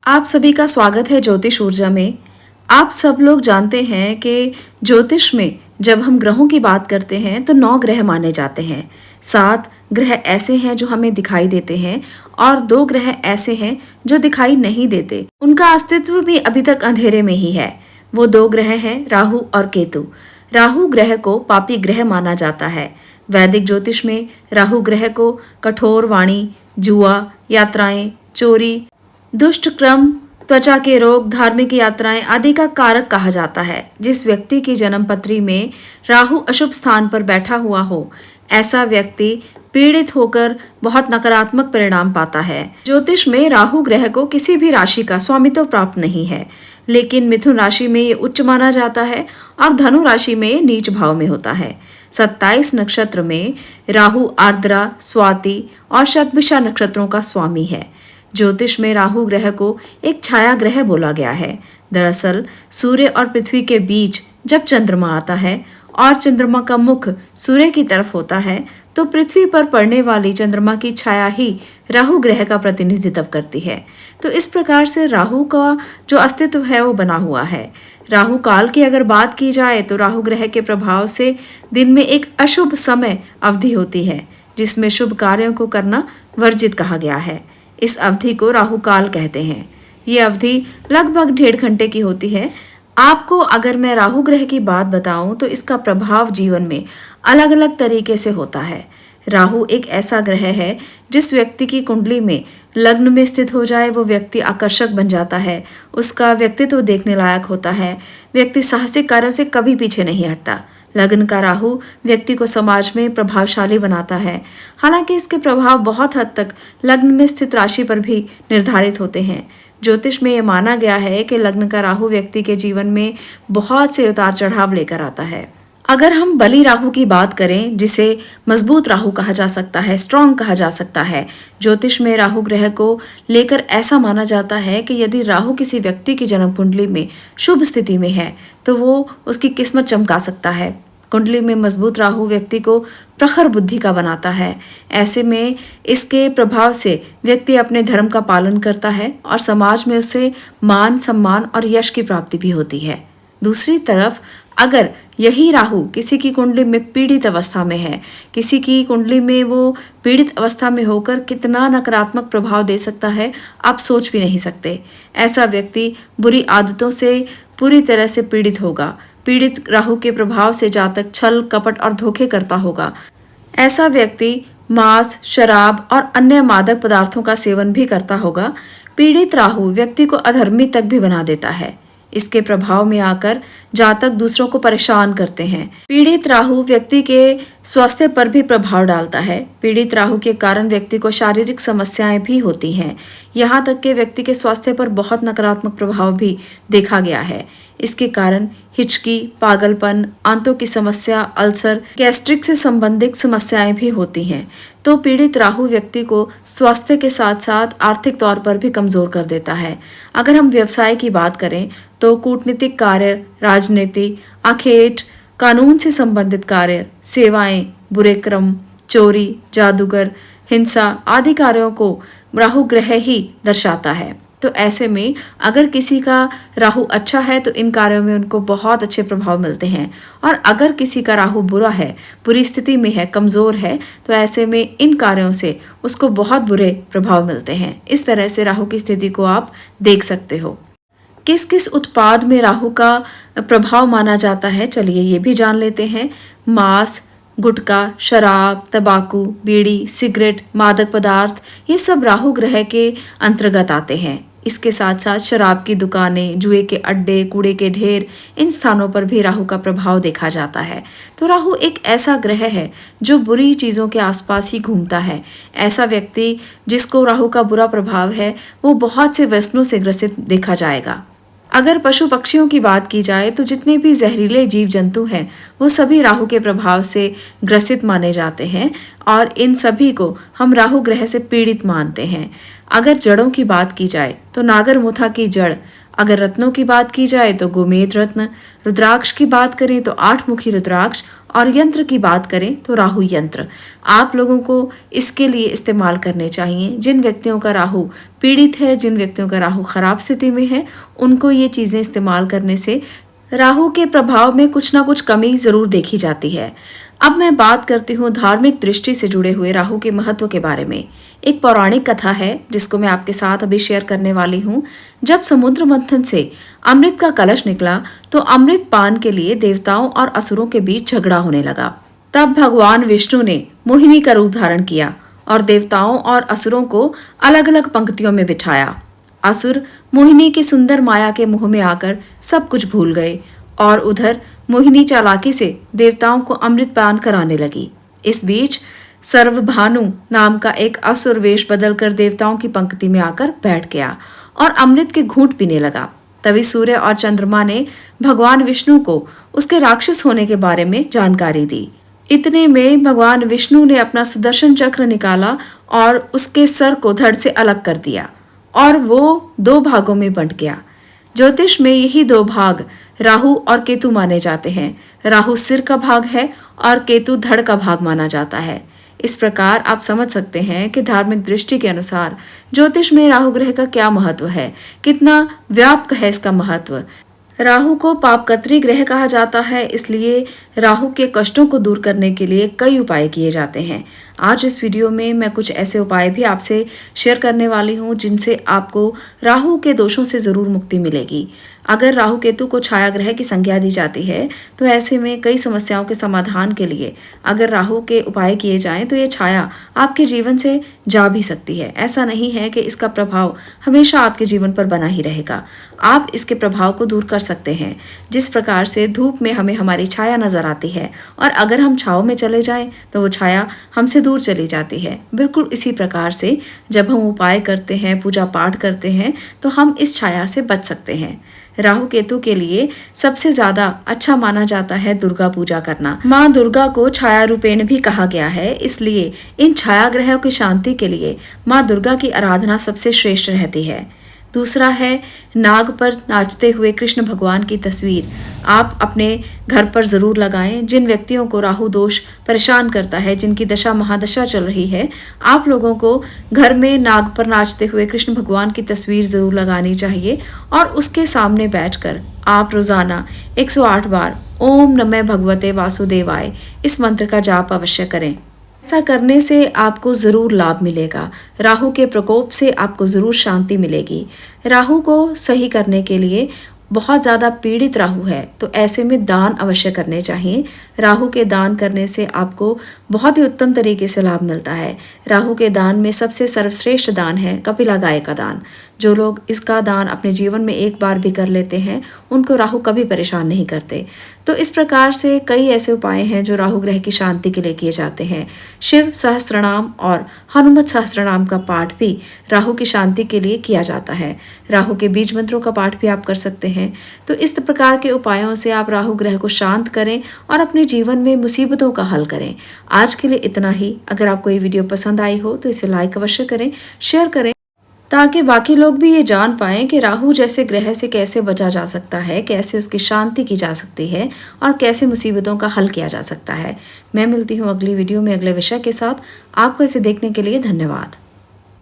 आप सभी का स्वागत है ज्योतिष ऊर्जा में। आप सब लोग जानते हैं कि ज्योतिष में जब हम ग्रहों की बात करते हैं तो 9 ग्रह माने जाते हैं। 7 ग्रह ऐसे हैं जो हमें दिखाई देते हैं और 2 ग्रह ऐसे हैं जो दिखाई नहीं देते। उनका अस्तित्व भी अभी तक अंधेरे में ही है। वो 2 ग्रह हैं राहु और केतु। राहु ग्रह को पापी ग्रह माना जाता है। वैदिक ज्योतिष में राहु ग्रह को कठोर वाणी, जुआ, यात्राएं, चोरी, दुष्ट क्रम, त्वचा के रोग, धार्मिक यात्राएं आदि का कारक कहा जाता है। जिस व्यक्ति की जन्म पत्री में राहु अशुभ स्थान पर बैठा हुआ हो, ऐसा व्यक्ति पीड़ित होकर बहुत नकारात्मक परिणाम पाता है। ज्योतिष में राहु ग्रह को किसी भी राशि का स्वामित्व प्राप्त नहीं है, लेकिन मिथुन राशि में ये उच्च माना जाता है और धनु राशि में ये नीच भाव में होता है। 27 नक्षत्र में राहु आर्द्रा, स्वाति और शतभिषा नक्षत्रों का स्वामी है। ज्योतिष में राहु ग्रह को एक छाया ग्रह बोला गया है। दरअसल सूर्य और पृथ्वी के बीच जब चंद्रमा आता है और चंद्रमा का मुख सूर्य की तरफ होता है तो पृथ्वी पर पड़ने वाली चंद्रमा की छाया ही राहु ग्रह का प्रतिनिधित्व करती है। तो इस प्रकार से राहु का जो अस्तित्व है वो बना हुआ है। राहु काल की अगर बात की जाए तो राहु ग्रह के प्रभाव से दिन में एक अशुभ समय अवधि होती है, जिसमें शुभ कार्यों को करना वर्जित कहा गया है। इस अवधि को राहु काल कहते हैं। ये अवधि लगभग 1.5 घंटे की होती है। आपको अगर मैं राहु ग्रह की बात बताऊं तो इसका प्रभाव जीवन में अलग अलग तरीके से होता है। राहु एक ऐसा ग्रह है जिस व्यक्ति की कुंडली में लग्न में स्थित हो जाए वो व्यक्ति आकर्षक बन जाता है, उसका व्यक्तित्व देखने लायक होता है, व्यक्ति साहसिक कार्यों से कभी पीछे नहीं हटता। लग्न का राहु व्यक्ति को समाज में प्रभावशाली बनाता है। हालांकि इसके प्रभाव बहुत हद तक लग्न में स्थित राशि पर भी निर्धारित होते हैं। ज्योतिष में यह माना गया है कि लग्न का राहु व्यक्ति के जीवन में बहुत से उतार चढ़ाव लेकर आता है। अगर हम बली राहु की बात करें, जिसे मजबूत राहु कहा जा सकता है, स्ट्रॉन्ग कहा जा सकता है, ज्योतिष में राहु ग्रह को लेकर ऐसा माना जाता है कि यदि राहु किसी व्यक्ति की जन्म कुंडली में शुभ स्थिति में है तो वो उसकी किस्मत चमका सकता है। कुंडली में मजबूत राहु व्यक्ति को प्रखर बुद्धि का बनाता है। ऐसे में इसके प्रभाव से व्यक्ति अपने धर्म का पालन करता है और समाज में उसे मान, सम्मान और यश की प्राप्ति भी होती है। दूसरी तरफ अगर यही राहु किसी की कुंडली में पीड़ित अवस्था में है, किसी की कुंडली में वो पीड़ित अवस्था में होकर कितना नकारात्मक प्रभाव दे सकता है आप सोच भी नहीं सकते। ऐसा व्यक्ति बुरी आदतों से पूरी तरह से पीड़ित होगा। पीड़ित राहु के प्रभाव से जातक छल, कपट और धोखे करता होगा। ऐसा व्यक्ति मांस, शराब और अन्य मादक पदार्थों का सेवन भी करता होगा। पीड़ित राहु व्यक्ति को अधर्मी तक भी बना देता है। इसके प्रभाव में आकर जातक दूसरों को परेशान करते हैं। पीड़ित राहु व्यक्ति के स्वास्थ्य पर भी प्रभाव डालता है। पीड़ित राहु के कारण व्यक्ति को शारीरिक समस्याएं भी होती हैं। यहाँ तक कि व्यक्ति के स्वास्थ्य पर बहुत नकारात्मक प्रभाव भी देखा गया है। इसके कारण हिचकी, पागलपन, आंतों की समस्या, अल्सर, गैस्ट्रिक से संबंधित समस्याएं भी होती हैं। तो पीड़ित राहु व्यक्ति को स्वास्थ्य के साथ साथ आर्थिक तौर पर भी कमजोर कर देता है। अगर हम व्यवसाय की बात करें तो कूटनीतिक कार्य, राजनीति, आखेट, कानून से संबंधित कार्य, सेवाएं, बुरे क्रम, चोरी, जादूगर, हिंसा आदि कार्यों को राहु ग्रह ही दर्शाता है। तो ऐसे में अगर किसी का राहु अच्छा है तो इन कार्यों में उनको बहुत अच्छे प्रभाव मिलते हैं, और अगर किसी का राहु बुरा है, बुरी स्थिति में है, कमजोर है, तो ऐसे में इन कार्यों से उसको बहुत बुरे प्रभाव मिलते हैं। इस तरह से राहु की स्थिति को आप देख सकते हो। किस किस उत्पाद में राहु का प्रभाव माना जाता है, चलिए ये भी जान लेते हैं। मांस, गुटखा, शराब, तंबाकू, बीड़ी, सिगरेट, मादक पदार्थ, ये सब राहु ग्रह के अंतर्गत आते हैं। इसके साथ साथ शराब की दुकानें, जुए के अड्डे, कूड़े के ढेर, इन स्थानों पर भी राहु का प्रभाव देखा जाता है। तो राहु एक ऐसा ग्रह है जो बुरी चीज़ों के आसपास ही घूमता है। ऐसा व्यक्ति जिसको राहु का बुरा प्रभाव है वो बहुत से व्यसनों से ग्रसित देखा जाएगा। अगर पशु पक्षियों की बात की जाए तो जितने भी जहरीले जीव जंतु हैं वो सभी राहु के प्रभाव से ग्रसित माने जाते हैं और इन सभी को हम राहु ग्रह से पीड़ित मानते हैं। अगर जड़ों की बात की जाए तो नागरमुथा की जड़ अगर रत्नों की बात की जाए तो गोमेद रत्न, रुद्राक्ष की बात करें तो 8 मुखी रुद्राक्ष और यंत्र की बात करें तो राहु यंत्र। आप लोगों को इसके लिए इस्तेमाल करने चाहिए। जिन व्यक्तियों का राहु पीड़ित है, जिन व्यक्तियों का राहु खराब स्थिति में है, उनको ये चीजें इस्तेमाल करने से राहु के प्रभाव में कुछ ना कुछ कमी जरूर देखी जाती है। अब मैं बात करती हूँ धार्मिक दृष्टि से जुड़े हुए राहु के महत्व के बारे में। एक पौराणिक कथा है जिसको मैं आपके साथ अभी शेयर करने वाली हूँ। जब समुद्र मंथन से अमृत का कलश निकला तो अमृत पान के लिए देवताओं और असुरों के बीच झगड़ा होने लगा। तब भगवान विष्णु ने मोहिनी का रूप धारण किया और देवताओं और असुरों को अलग अलग पंक्तियों में बिठाया। असुर मोहिनी की सुंदर माया के मुंह में आकर सब कुछ भूल गए और उधर मोहिनी चालाकी से देवताओं को अमृत पान कराने लगी। इस बीच सर्वभानु नाम का एक असुर वेश बदलकर देवताओं की पंक्ति में आकर बैठ गया और अमृत के घूंट पीने लगा। तभी सूर्य और चंद्रमा ने भगवान विष्णु को उसके राक्षस होने के बारे में जानकारी दी। इतने में भगवान विष्णु ने अपना सुदर्शन चक्र निकाला और उसके सर को धड़ से अलग कर दिया और वो 2 भागों में बंट गया। ज्योतिष में यही 2 भाग राहु और केतु माने जाते हैं। राहु सिर का भाग है और केतु धड़ का भाग माना जाता है। इस प्रकार आप समझ सकते हैं कि धार्मिक दृष्टि के अनुसार ज्योतिष में राहु ग्रह का क्या महत्व है, कितना व्यापक है इसका महत्व। राहु को पापकत्री ग्रह कहा जाता है, इसलिए राहु के कष्टों को दूर करने के लिए कई उपाय किए जाते हैं। आज इस वीडियो में मैं कुछ ऐसे उपाय भी आपसे शेयर करने वाली हूँ जिनसे आपको राहु के दोषों से जरूर मुक्ति मिलेगी। अगर राहु केतु को छाया ग्रह की संज्ञा दी जाती है तो ऐसे में कई समस्याओं के समाधान के लिए अगर राहु के उपाय किए जाएं तो ये छाया आपके जीवन से जा भी सकती है। ऐसा नहीं है कि इसका प्रभाव हमेशा आपके जीवन पर बना ही रहेगा। आप इसके प्रभाव को दूर कर सकते हैं। जिस प्रकार से धूप में हमें हमारी छाया नजर आती है और अगर हम छाव में चले जाएं तो वो छाया हमसे दूर चली जाती है, बिल्कुल इसी प्रकार से जब हम उपाय करते हैं, पूजा पाठ करते हैं तो हम इस छाया से बच सकते हैं। राहु केतु के लिए सबसे ज्यादा अच्छा माना जाता है दुर्गा पूजा करना। माँ दुर्गा को छाया रूपेण भी कहा गया है, इसलिए इन छाया ग्रहों की शांति के लिए माँ दुर्गा की आराधना सबसे श्रेष्ठ रहती है। दूसरा है नाग पर नाचते हुए कृष्ण भगवान की तस्वीर आप अपने घर पर जरूर लगाएं। जिन व्यक्तियों को राहु दोष परेशान करता है, जिनकी दशा महादशा चल रही है, आप लोगों को घर में नाग पर नाचते हुए कृष्ण भगवान की तस्वीर जरूर लगानी चाहिए और उसके सामने बैठकर आप रोजाना 108 बार ओम नमः भगवते वासुदेवाय इस मंत्र का जाप अवश्य करें। ऐसा करने से आपको जरूर लाभ मिलेगा। राहु के प्रकोप से आपको जरूर शांति मिलेगी। राहु को सही करने के लिए बहुत ज़्यादा पीड़ित राहु है तो ऐसे में दान अवश्य करने चाहिए। राहु के दान करने से आपको बहुत ही उत्तम तरीके से लाभ मिलता है। राहु के दान में सबसे सर्वश्रेष्ठ दान है कपिला गाय का दान। जो लोग इसका दान अपने जीवन में एक बार भी कर लेते हैं उनको राहु कभी परेशान नहीं करते। तो इस प्रकार से कई ऐसे उपाय हैं जो राहु ग्रह की शांति के लिए किए जाते हैं। शिव सहस्त्रनाम और हनुमत सहस्त्रनाम का पाठ भी राहु की शांति के लिए किया जाता है। राहु के बीज मंत्रों का पाठ भी आप कर सकते हैं। तो इस प्रकार के उपायों से आप राहु ग्रह को शांत करें और अपने जीवन में मुसीबतों का हल करें। आज के लिए इतना ही। अगर आपको ये वीडियो पसंद आई हो तो इसे लाइक अवश्य करें, शेयर करें, ताकि बाकी लोग भी ये जान पाएं कि राहु जैसे ग्रह से कैसे बचा जा सकता है, कैसे उसकी शांति की जा सकती है और कैसे मुसीबतों का हल किया जा सकता है। मैं मिलती हूँ अगली वीडियो में अगले विषय के साथ। आपको इसे देखने के लिए धन्यवाद।